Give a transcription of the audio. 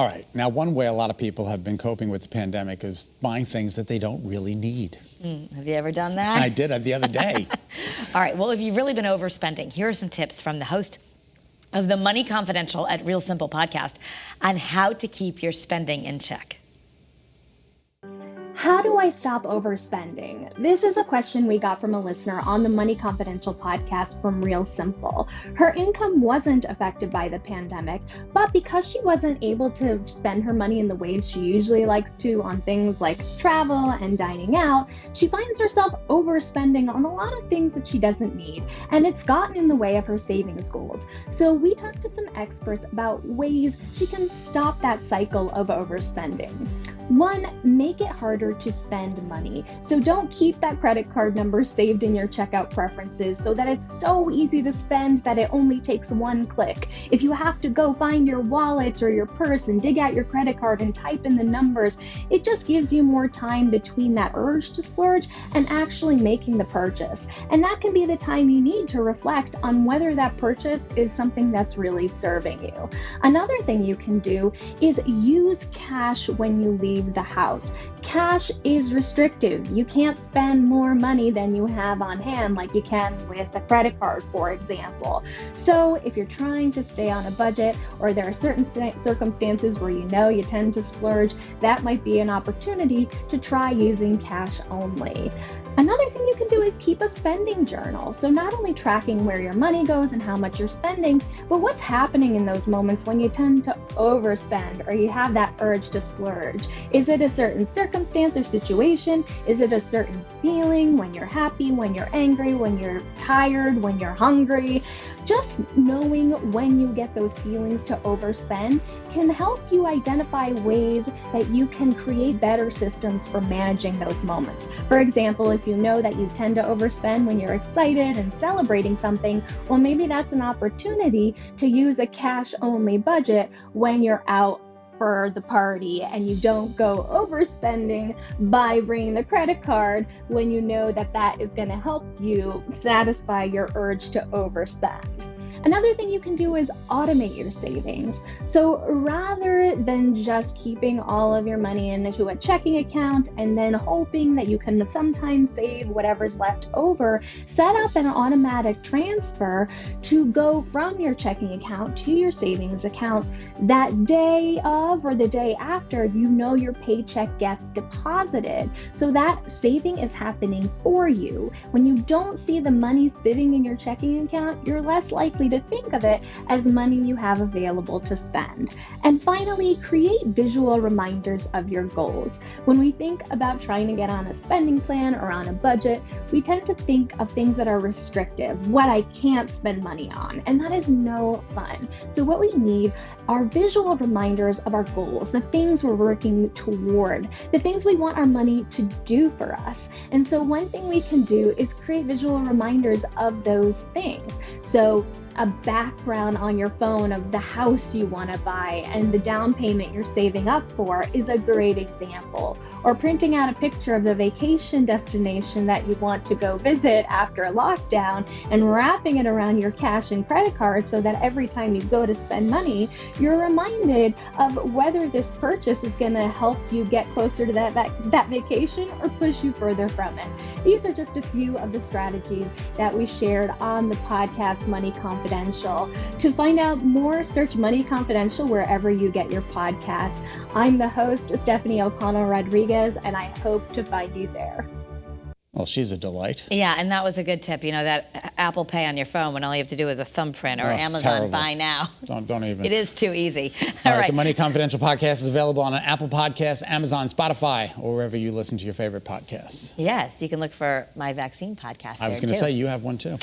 All right. Now, one way a lot of people have been coping with the pandemic is buying things that they don't really need. Have you ever done that? I did the other day. All right. Well, if you've really been overspending, here are some tips from the host of the Money Confidential at Real Simple podcast on how to keep your spending in check. How do I stop overspending? This is a question we got from a listener on the Money Confidential podcast from Real Simple. Her income wasn't affected by the pandemic, but because she wasn't able to spend her money in the ways she usually likes to on things like travel and dining out, she finds herself overspending on a lot of things that she doesn't need, and it's gotten in the way of her savings goals. So we talked to some experts about ways she can stop that cycle of overspending. One, make it harder to spend money. So don't keep that credit card number saved in your checkout preferences so that it's so easy to spend that it only takes one click. If you have to go find your wallet or your purse and dig out your credit card and type in the numbers, it just gives you more time between that urge to splurge and actually making the purchase. And that can be the time you need to reflect on whether that purchase is something that's really serving you. Another thing you can do is use cash when you leave the house. Cash is restrictive. You can't spend more money than you have on hand like you can with a credit card, for example. So if you're trying to stay on a budget or there are certain circumstances where you know you tend to splurge, that might be an opportunity to try using cash only. Another thing you can do is keep a spending journal. So not only tracking where your money goes and how much you're spending, but what's happening in those moments when you tend to overspend or you have that urge to splurge. Is it a certain circumstance or situation? Is it a certain feeling when you're happy, when you're angry, when you're tired, when you're hungry? Just knowing when you get those feelings to overspend can help you identify ways that you can create better systems for managing those moments. For example, if you know that you tend to overspend when you're excited and celebrating something, well, maybe that's an opportunity to use a cash-only budget when you're out for the party and you don't go overspending by bringing the credit card when you know that that is going to help you satisfy your urge to overspend. Another thing you can do is automate your savings. So rather than just keeping all of your money into a checking account and then hoping that you can sometimes save whatever's left over, set up an automatic transfer to go from your checking account to your savings account that day of or the day after you know your paycheck gets deposited. So that saving is happening for you. When you don't see the money sitting in your checking account, you're less likely to think of it as money you have available to spend. And finally, create visual reminders of your goals. When we think about trying to get on a spending plan or on a budget, we tend to think of things that are restrictive, what I can't spend money on, and that is no fun. So what we need are visual reminders of our goals, the things we're working toward, the things we want our money to do for us. And so one thing we can do is create visual reminders of those things. So a background on your phone of the house you want to buy and the down payment you're saving up for is a great example. Or printing out a picture of the vacation destination that you want to go visit after a lockdown and wrapping it around your cash and credit card so that every time you go to spend money, you're reminded of whether this purchase is going to help you get closer to that vacation or push you further from it. These are just a few of the strategies that we shared on the podcast Money Confidential. To find out more, search Money Confidential wherever you get your podcasts. I'm the host, Stephanie O'Connell Rodriguez, and I hope to find you there. Well, she's a delight. Yeah, and that was a good tip. You know, that Apple Pay on your phone when all you have to do is a thumbprint, or Amazon terrible. Buy Now. Don't even. It is too easy. All right. The Money Confidential podcast is available on Apple Podcasts, Amazon, Spotify, or wherever you listen to your favorite podcasts. Yes, you can look for my vaccine podcast. I was going to say, you have one too.